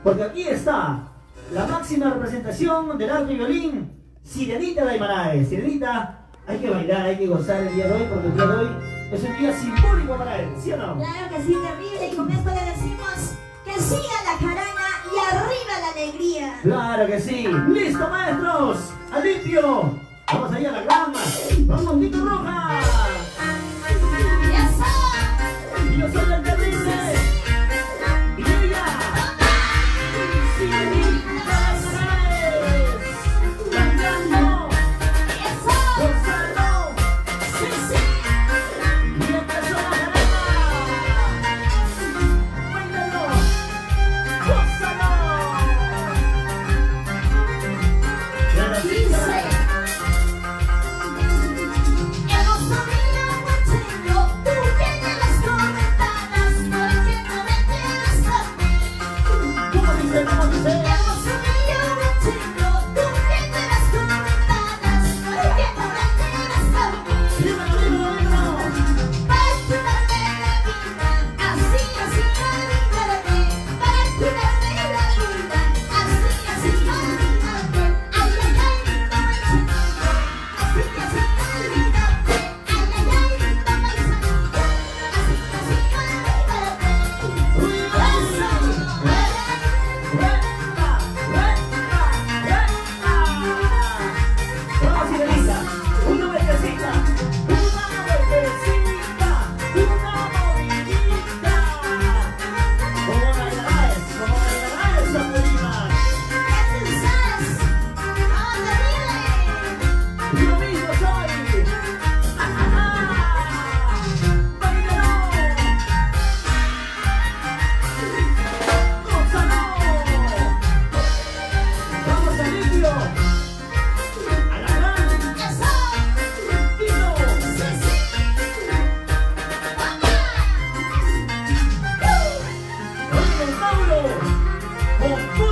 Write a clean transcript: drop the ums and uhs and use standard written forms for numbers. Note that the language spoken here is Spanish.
Porque aquí está la máxima representación del arte violín, Sirenita de Aymaraes. Sirenita, hay que bailar, hay que gozar el día de hoy, porque el día de hoy es un día simbólico para él, ¿sí o no? Claro que sí, terrible. Y con esto le decimos que siga la jarana y arriba la alegría. Claro que sí. ¡Listo, maestros! ¡Alimpio! Vamos allá a la grama. ¡Vamos, Tito Roja! ¡Eso! Y yo soy el terrible. Y ella. Sirenita de Aymaraes. Bailando. ¡Eso! Gozando. ¡Sí, sí! Y empezó la jarana. Bailando. Gózalo. Claro, sí, Dice: hemos dormido mucho, tú que te las comentadas, porque no me tienes a mí. ¿cómo dice? ¿Cómo dice? Hemos dormido mucho, tú que te las comentadas, porque no me tienes a mí. Dímelo, dímelo, dímelo. Para curarme la vida, así, así, olvídate. Para curarme la vida, así, así, olvídate. Ay, ay, ay, toma el sonido, así, así, olvídate. Ay, ay, ay, toma el sonido, así, así, olvídate. Uy, vamos, Sirenita, una vueltecita, una movidita. Como bailarás, Saturina. ¿Qué pensás? ¡Vamos, terrible! Yo mismo soy. Bailalo. Gózalo. Vamos a limpio. A la gran. ¡Eso! Tito. ¡Sí, sí! ¡Vamos! Oye, Mauro. Con